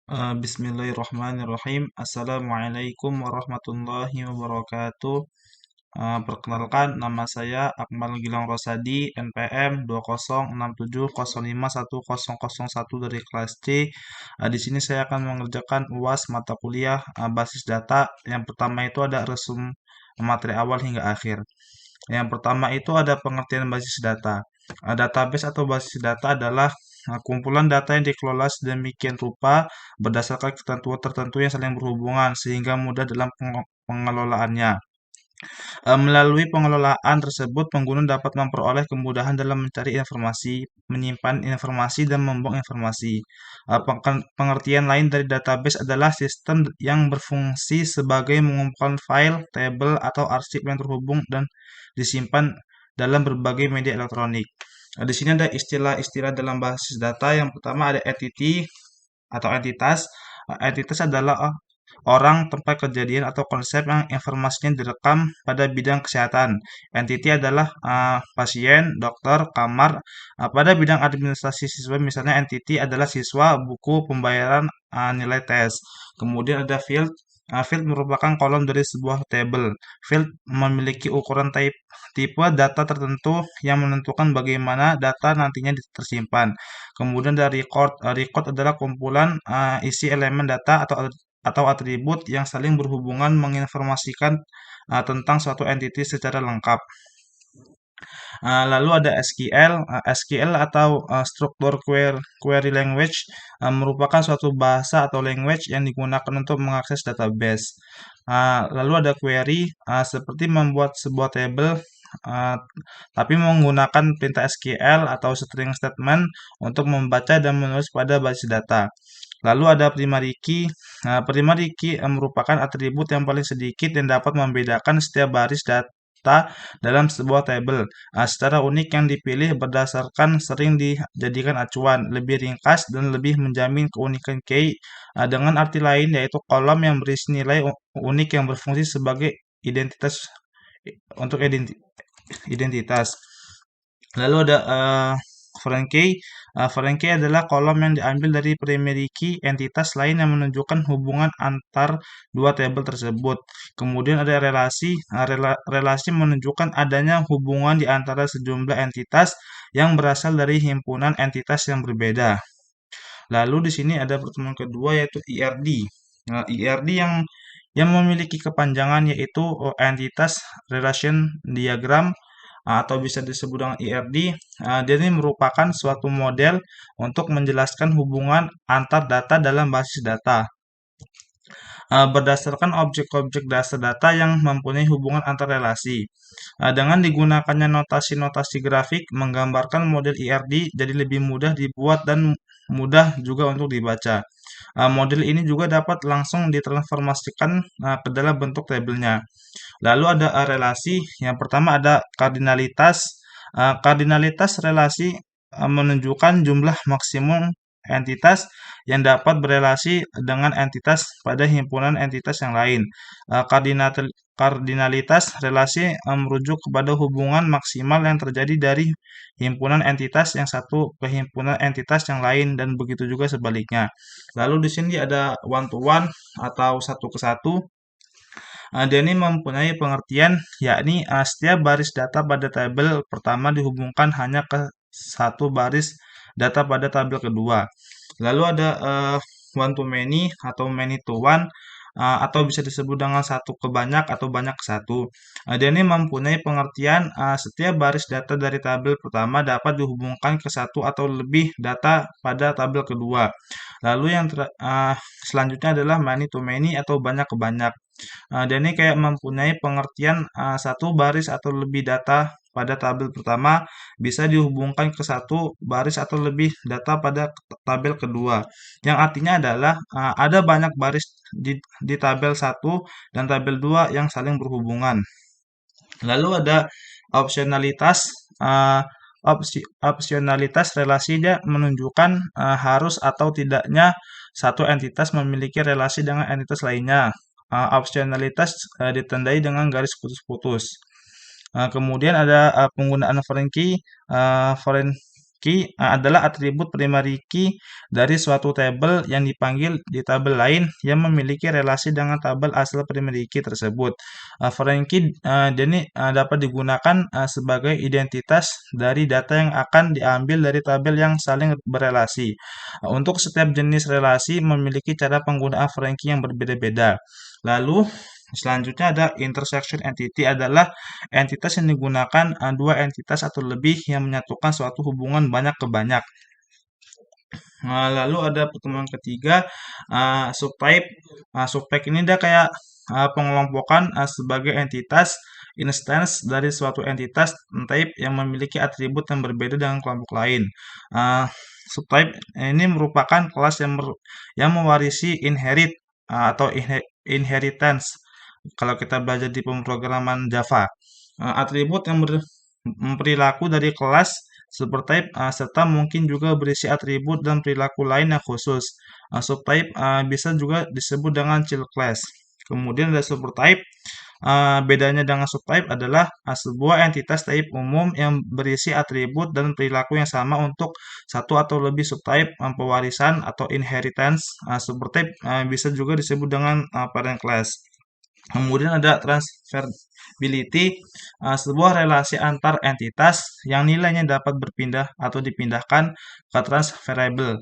Bismillahirrahmanirrahim. Assalamualaikum warahmatullahi wabarakatuh. Perkenalkan, nama saya Akmal Gilang Rosadi, NPM 2067051001 dari kelas C. Di sini saya akan mengerjakan UAS mata kuliah basis data. Yang pertama itu ada resum materi awal hingga akhir. Yang pertama itu ada pengertian basis data. Database atau basis data adalah kumpulan data yang dikelola sedemikian rupa berdasarkan ketentuan tertentu yang saling berhubungan sehingga mudah dalam pengelolaannya. Melalui pengelolaan tersebut, pengguna dapat memperoleh kemudahan dalam mencari informasi, menyimpan informasi, dan membuang informasi. Pengertian lain dari database adalah sistem yang berfungsi sebagai mengumpulkan file, tabel, atau arsip yang terhubung dan disimpan dalam berbagai media elektronik. Di sini ada istilah-istilah dalam basis data. Yang pertama ada entity atau entitas. Entitas adalah orang, tempat kejadian, atau konsep yang informasinya direkam pada bidang kesehatan. Entity adalah pasien, dokter, kamar. Pada bidang administrasi siswa, misalnya entity adalah siswa, buku, pembayaran, nilai tes. Kemudian ada field. Field merupakan kolom dari sebuah tabel. Field memiliki ukuran tipe data tertentu yang menentukan bagaimana data nantinya tersimpan. Kemudian ada record. Record adalah kumpulan isi elemen data atau atribut yang saling berhubungan menginformasikan tentang suatu entiti secara lengkap. Lalu ada SQL. SQL atau Structure Query Language merupakan suatu bahasa atau language yang digunakan untuk mengakses database. Lalu ada query seperti membuat sebuah table uh, tapi menggunakan perintah SQL atau string statement untuk membaca dan menulis pada basis data. Lalu ada primary key. Primary key merupakan atribut yang paling sedikit yang dapat membedakan setiap baris data dalam sebuah tabel. Secara unik yang dipilih berdasarkan sering dijadikan acuan, lebih ringkas dan lebih menjamin keunikan key. Dengan arti lain yaitu kolom yang berisi nilai unik yang berfungsi sebagai identitas untuk identitas. Lalu ada foreign key. Foreign key adalah kolom yang diambil dari primary key entitas lain yang menunjukkan hubungan antar dua tabel tersebut. Kemudian ada relasi. Relasi menunjukkan adanya hubungan di antara sejumlah entitas yang berasal dari himpunan entitas yang berbeda. Lalu di sini ada pertemuan kedua yaitu IRD. IRD yang memiliki kepanjangan yaitu entitas relation diagram atau bisa disebut dengan IRD. Dia ini merupakan suatu model untuk menjelaskan hubungan antar data dalam basis data. Berdasarkan objek-objek dasar data yang mempunyai hubungan antar relasi. Dengan digunakannya notasi-notasi grafik menggambarkan model IRD jadi lebih mudah dibuat dan mudah juga untuk dibaca. Model ini juga dapat langsung ditransformasikan ke dalam bentuk tabelnya. Lalu ada relasi. Yang pertama ada kardinalitas. Kardinalitas relasi menunjukkan jumlah maksimum entitas yang dapat berelasi dengan entitas pada himpunan entitas yang lain. Kardinalitas relasi merujuk kepada hubungan maksimal yang terjadi dari himpunan entitas yang satu ke himpunan entitas yang lain dan begitu juga sebaliknya. Lalu di sini ada one to one atau satu ke satu. Dia ini mempunyai pengertian yakni setiap baris data pada tabel pertama dihubungkan hanya ke satu baris data pada tabel kedua. Lalu ada one to many atau many to one atau bisa disebut dengan satu ke banyak atau banyak ke satu. Dia ini mempunyai pengertian setiap baris data dari tabel pertama dapat dihubungkan ke satu atau lebih data pada tabel kedua. Lalu yang selanjutnya adalah many to many atau banyak ke banyak. Dan ini kayak mempunyai pengertian satu baris atau lebih data pada tabel pertama bisa dihubungkan ke satu baris atau lebih data pada tabel kedua. Yang artinya adalah ada banyak baris di tabel satu dan tabel 2 yang saling berhubungan. Lalu ada opsionalitas. Opsionalitas relasi dia menunjukkan harus atau tidaknya satu entitas memiliki relasi dengan entitas lainnya. Opsionalitas ditandai dengan garis putus-putus. Kemudian ada penggunaan foreign key. Foreign key adalah atribut primary key dari suatu tabel yang dipanggil di tabel lain yang memiliki relasi dengan tabel asal primary key tersebut. Foreign key ini dapat digunakan sebagai identitas dari data yang akan diambil dari tabel yang saling berelasi. Untuk setiap jenis relasi memiliki cara penggunaan foreign key yang berbeda-beda. Lalu selanjutnya ada intersection entity adalah entitas yang digunakan dua entitas atau lebih yang menyatukan suatu hubungan banyak ke banyak. Lalu ada pertemuan ketiga subtype. Subtype ini dia kayak pengelompokan sebagai entitas instance dari suatu entitas type yang memiliki atribut yang berbeda dengan kelompok lain. Subtype ini merupakan kelas yang mewarisi inherit atau inheritance kalau kita belajar di pemrograman Java. Atribut yang perilaku dari kelas subtype serta mungkin juga berisi atribut dan perilaku lain yang khusus. Subtype bisa juga disebut dengan child class. Kemudian ada supertype. Bedanya dengan subtype adalah sebuah entitas type umum yang berisi atribut dan perilaku yang sama untuk satu atau lebih subtype pewarisan atau inheritance. Supertype bisa juga disebut dengan parent class. Kemudian ada transferability, sebuah relasi antar entitas yang nilainya dapat berpindah atau dipindahkan ke transferable.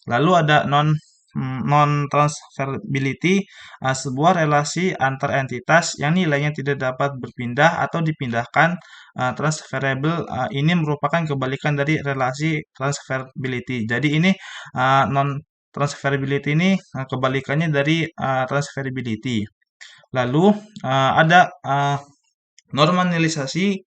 Lalu ada non-transferability, sebuah relasi antar entitas yang nilainya tidak dapat berpindah atau dipindahkan. Transferable ini merupakan kebalikan dari relasi transferability. Jadi ini non-transferability ini kebalikannya dari transferability. Lalu ada normalisasi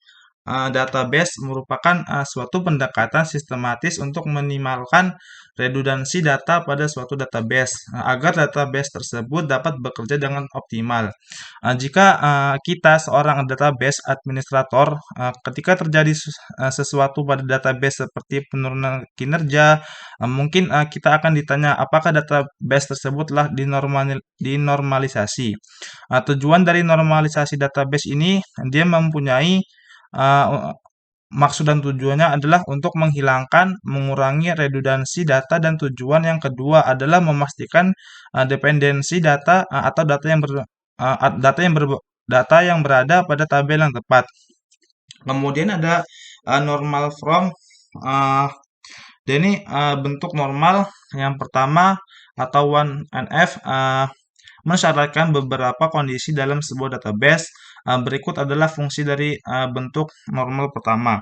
database merupakan suatu pendekatan sistematis untuk meminimalkan redundansi data pada suatu database agar database tersebut dapat bekerja dengan optimal. Jika kita seorang database administrator, ketika terjadi sesuatu pada database seperti penurunan kinerja, mungkin kita akan ditanya apakah database tersebut telah dinormalisasi. Tujuan dari normalisasi database ini dia mempunyai maksud dan tujuannya adalah untuk mengurangi redundansi data, dan tujuan yang kedua adalah memastikan dependensi data atau data yang berada pada tabel yang tepat. Kemudian ada normal from. Ini bentuk normal yang pertama atau 1NF mensyaratkan beberapa kondisi dalam sebuah database. Berikut adalah fungsi dari bentuk normal pertama.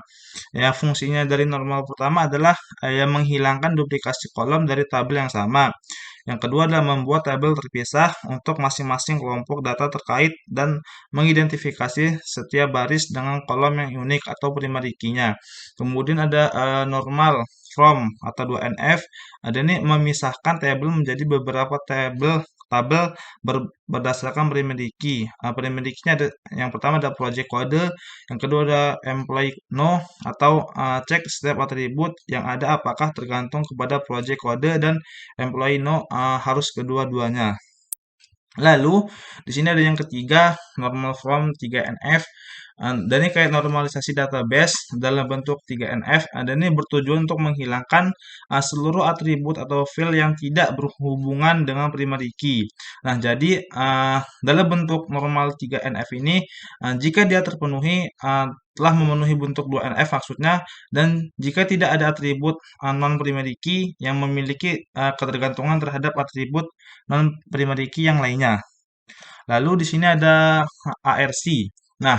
Ya, fungsinya dari normal pertama adalah yang menghilangkan duplikasi kolom dari tabel yang sama. Yang kedua adalah membuat tabel terpisah untuk masing-masing kelompok data terkait dan mengidentifikasi setiap baris dengan kolom yang unik atau primary key-nya. Kemudian ada normal from atau 2NF. Ini memisahkan tabel menjadi beberapa tabel berdasarkan primary key. Primary key-nya ada yang pertama ada project code, yang kedua ada employee no atau cek setiap atribut yang ada apakah tergantung kepada project code dan employee no harus kedua-duanya. Lalu di sini ada yang ketiga normal from 3NF. Dan ini kayak normalisasi database dalam bentuk 3NF. Dan ini bertujuan untuk menghilangkan seluruh atribut atau field yang tidak berhubungan dengan primary key. Nah, jadi dalam bentuk normal 3NF ini jika dia terpenuhi telah memenuhi bentuk 2NF maksudnya, dan jika tidak ada atribut non primary key yang memiliki ketergantungan terhadap atribut non primary key yang lainnya. Lalu di sini ada ARC. Nah,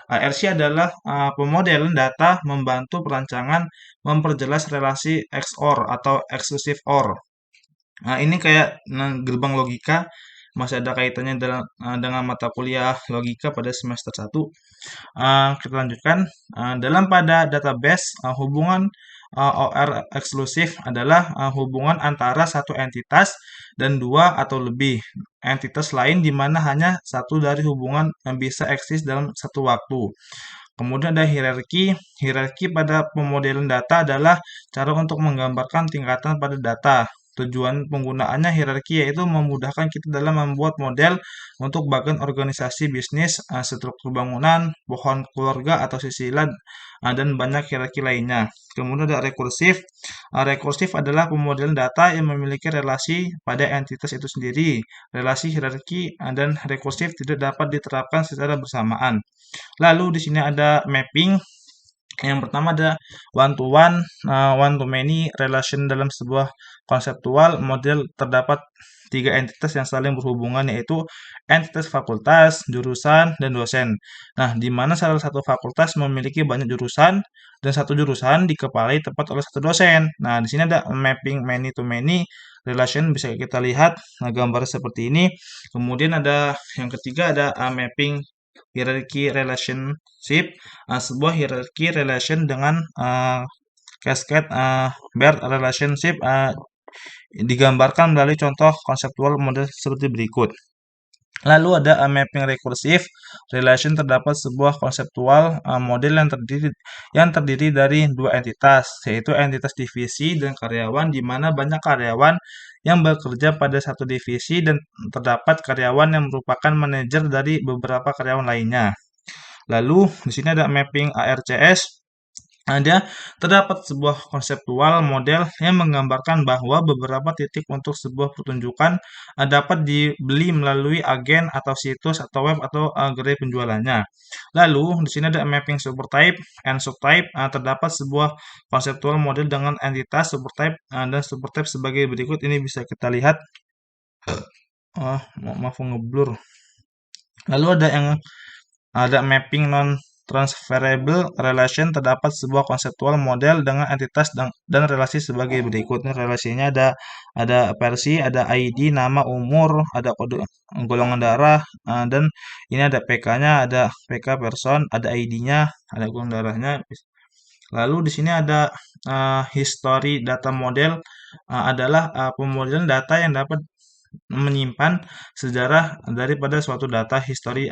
ARC adalah pemodelan data membantu perancangan memperjelas relasi XOR atau exclusive OR. Nah, ini kayak gerbang logika, masih ada kaitannya dengan mata kuliah logika pada semester 1. Kita lanjutkan. Pada database, hubungan OR eksklusif adalah hubungan antara satu entitas dan dua atau lebih entitas lain di mana hanya satu dari hubungan yang bisa eksis dalam satu waktu. Kemudian ada hierarki. Hierarki pada pemodelan data adalah cara untuk menggambarkan tingkatan pada data. Tujuan penggunaannya hierarki yaitu memudahkan kita dalam membuat model untuk bagian organisasi bisnis, struktur bangunan, pohon keluarga atau silsilah, dan banyak hierarki lainnya. Kemudian ada rekursif. Rekursif adalah pemodelan data yang memiliki relasi pada entitas itu sendiri. Relasi hierarki dan rekursif tidak dapat diterapkan secara bersamaan. Lalu di sini ada mapping. Yang pertama ada one to many relation dalam sebuah konseptual model terdapat tiga entitas yang saling berhubungan yaitu entitas fakultas, jurusan, dan dosen. Nah, di mana salah satu fakultas memiliki banyak jurusan dan satu jurusan dikepalai tepat oleh satu dosen. Nah, di sini ada mapping many to many relation bisa kita lihat gambar seperti ini. Kemudian ada yang ketiga ada mapping hierarchy relationship, sebuah hierarchy relation dengan cascade Baird relationship digambarkan melalui contoh konseptual model seperti berikut. Lalu ada mapping rekursif relation terdapat sebuah konseptual model yang terdiri dari dua entitas, yaitu entitas divisi dan karyawan, di mana banyak karyawan yang bekerja pada satu divisi dan terdapat karyawan yang merupakan manajer dari beberapa karyawan lainnya. Lalu di sini ada mapping ARCS. Ada terdapat sebuah konseptual model yang menggambarkan bahwa beberapa titik untuk sebuah pertunjukan dapat dibeli melalui agen atau situs atau web atau gerai penjualannya. Lalu di sini ada mapping supertype and subtype. Terdapat sebuah konseptual model dengan entitas supertype dan subtype sebagai berikut. Ini bisa kita lihat. Maaf ngeblur. Lalu ada mapping non transferable relation terdapat sebuah konseptual model dengan entitas dan relasi sebagai berikut. Ini relasinya ada versi, ada ID, nama, umur, ada kode golongan darah, dan ini ada PK-nya, ada PK person, ada ID-nya, ada golongan darahnya. Lalu di sini ada history data model adalah pemodelan data yang dapat menyimpan sejarah daripada suatu data history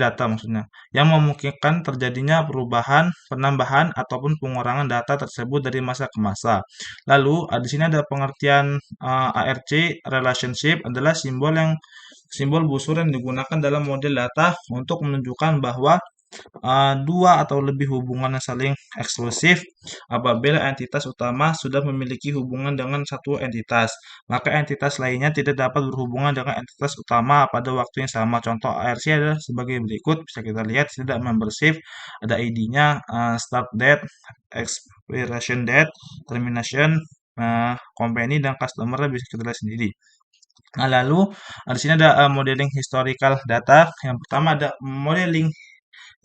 data maksudnya, yang memungkinkan terjadinya perubahan, penambahan ataupun pengurangan data tersebut dari masa ke masa. Lalu di sini ada pengertian ARC relationship adalah simbol busur yang digunakan dalam model data untuk menunjukkan bahwa dua atau lebih hubungan yang saling eksklusif. Apabila entitas utama sudah memiliki hubungan dengan satu entitas, maka entitas lainnya tidak dapat berhubungan dengan entitas utama pada waktu yang sama. Contoh ARC adalah sebagai berikut, bisa kita lihat tidak membership, ada ID-nya, start date, expiration date, termination, company, dan customer bisa kita lihat sendiri. Nah, lalu di sini ada modeling historical data. Yang pertama ada modeling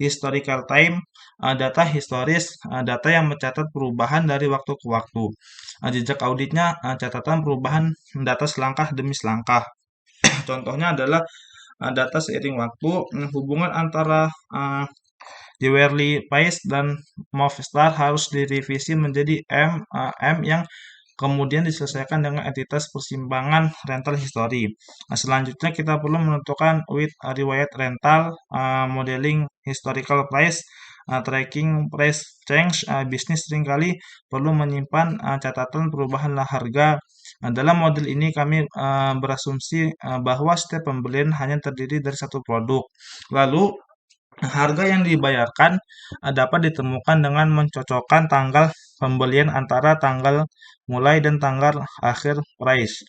historical time, data historis, data yang mencatat perubahan dari waktu ke waktu. Jejak auditnya, catatan perubahan data selangkah demi selangkah. Contohnya adalah data seiring waktu, hubungan antara Jewelry Price dan Movistar harus direvisi menjadi M yang kemudian diselesaikan dengan entitas persimpangan rental history. Selanjutnya kita perlu menentukan with riwayat rental, modeling historical price, tracking price change. Bisnis seringkali perlu menyimpan catatan perubahan harga. Dalam model ini kami berasumsi bahwa setiap pembelian hanya terdiri dari satu produk. Lalu harga yang dibayarkan dapat ditemukan dengan mencocokkan tanggal pembelian antara tanggal mulai dan tanggal akhir price.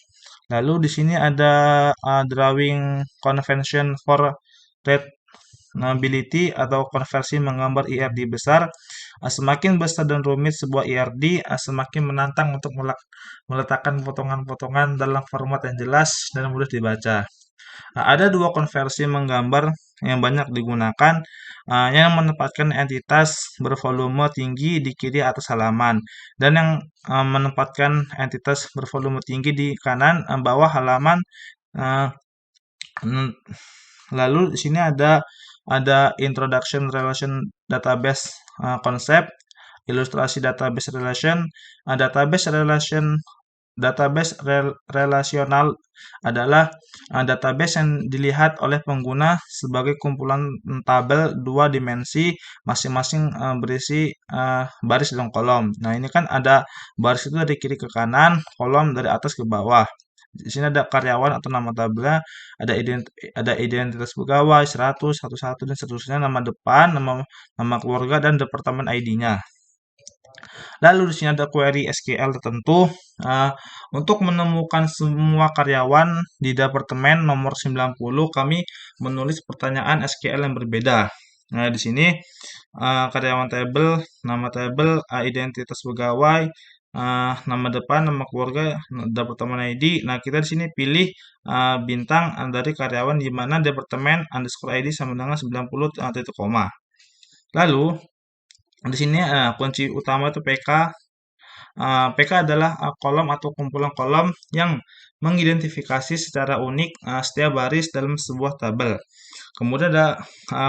Lalu di sini ada drawing convention for readability atau konversi menggambar IRD besar. Semakin besar dan rumit sebuah IRD, semakin menantang untuk meletakkan potongan-potongan dalam format yang jelas dan mudah dibaca. Ada dua konversi menggambar yang banyak digunakan, yang menempatkan entitas bervolume tinggi di kiri atas halaman, dan yang menempatkan entitas bervolume tinggi di kanan bawah halaman. Uh, Lalu di sini ada introduction relation database konsep, ilustrasi database relation Database relasional adalah database yang dilihat oleh pengguna sebagai kumpulan tabel dua dimensi masing-masing berisi baris dan kolom. Nah, ini kan ada baris itu dari kiri ke kanan, kolom dari atas ke bawah. Di sini ada karyawan atau nama tabelnya, ada identitas pegawai, 100, 11, dan seterusnya, nama depan, nama keluarga, dan departemen ID-nya. Lalu di sini ada query SQL tertentu. Uh, untuk menemukan semua karyawan di departemen nomor 90, kami menulis pertanyaan SQL yang berbeda. Nah, di sini karyawan tabel, identitas pegawai, nama depan, nama keluarga, departemen ID. Nah, kita di sini pilih bintang dari karyawan di mana departemen underscore ID sama dengan 90 titik koma. Lalu di sini kunci utama itu PK. PK adalah kolom atau kumpulan kolom yang mengidentifikasi secara unik setiap baris dalam sebuah tabel. Kemudian ada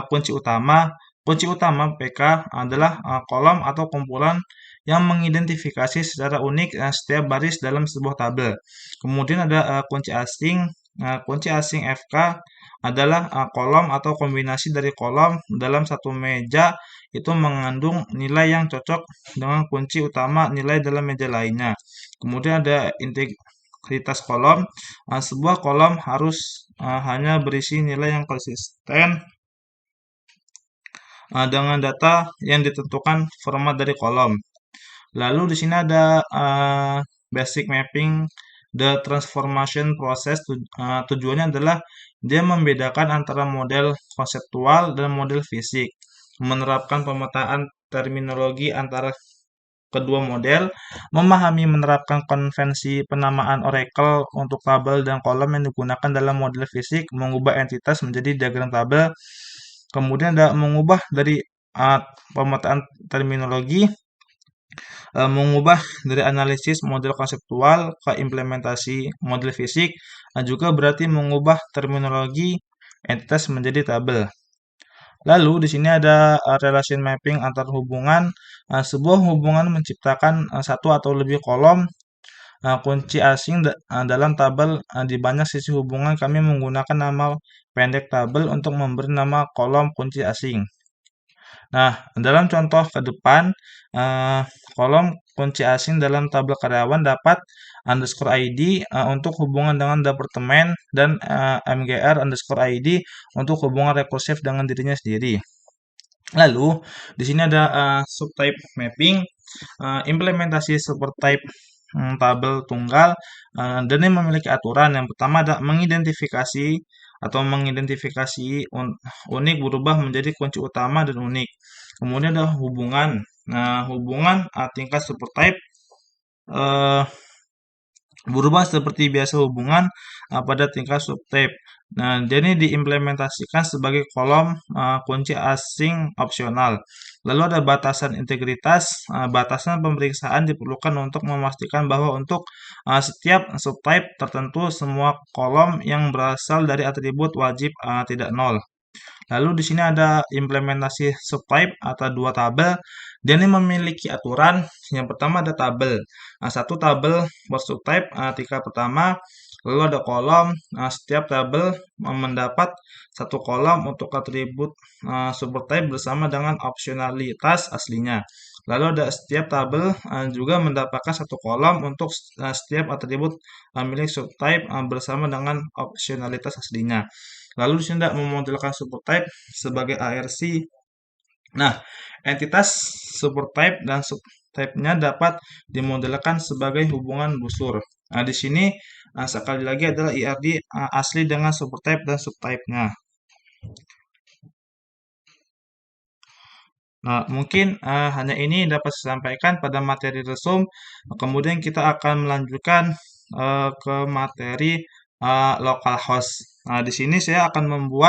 kunci utama. Kunci utama PK adalah kolom atau kumpulan yang mengidentifikasi secara unik setiap baris dalam sebuah tabel. Kemudian ada kunci asing. Kunci asing FK adalah kolom atau kombinasi dari kolom dalam satu meja itu mengandung nilai yang cocok dengan kunci utama nilai dalam meja lainnya. Kemudian ada integritas kolom. Sebuah kolom harus hanya berisi nilai yang konsisten dengan data yang ditentukan format dari kolom. Lalu di sini ada basic mapping the transformation process. Tujuannya adalah dia membedakan antara model konseptual dan model fisik, menerapkan pemetaan terminologi antara kedua model, memahami menerapkan konvensi penamaan Oracle untuk tabel dan kolom yang digunakan dalam model fisik, mengubah entitas menjadi diagram tabel, kemudian ada mengubah dari pemetaan terminologi, mengubah dari analisis model konseptual ke implementasi model fisik, juga berarti mengubah terminologi entitas menjadi tabel. Lalu di sini ada relation mapping antar hubungan. Sebuah hubungan menciptakan satu atau lebih kolom kunci asing dalam tabel. Di banyak sisi hubungan kami menggunakan nama pendek tabel untuk memberi nama kolom kunci asing. Nah, dalam contoh ke depan, kolom kunci asing dalam tabel karyawan dapat underscore ID untuk hubungan dengan departemen dan MGR underscore ID untuk hubungan rekursif dengan dirinya sendiri. Lalu, di sini ada subtype mapping, implementasi subtype tabel tunggal, dan ini memiliki aturan. Yang pertama ada mengidentifikasi unik berubah menjadi kunci utama dan unik. Kemudian ada hubungan. Nah, hubungan tingkat subtype berubah seperti biasa hubungan pada tingkat subtype. Nah, jadi diimplementasikan sebagai kolom kunci asing opsional. Lalu ada batasan integritas. Batasan pemeriksaan diperlukan untuk memastikan bahwa untuk setiap subtype tertentu semua kolom yang berasal dari atribut wajib tidak nol. Lalu di sini ada implementasi subtype atau dua tabel. Dia ini memiliki aturan. Yang pertama ada tabel. Satu tabel bersubtype tingkat pertama. Lalu ada kolom. Setiap tabel mendapat satu kolom untuk atribut subtype bersama dengan opsionalitas aslinya. Lalu ada setiap tabel juga mendapatkan satu kolom untuk setiap atribut milik subtype bersama dengan opsionalitas aslinya. Lalu di sini tidak memodelkan subtype sebagai ARC. Nah, entitas subtype dan subtype-nya dapat dimodelkan sebagai hubungan busur. Nah, di sini sekali lagi adalah IRD asli dengan subtype dan subtype-nya. Nah, mungkin hanya ini dapat saya sampaikan pada materi resum. Kemudian kita akan melanjutkan ke materi localhost. Nah, di sini saya akan membuat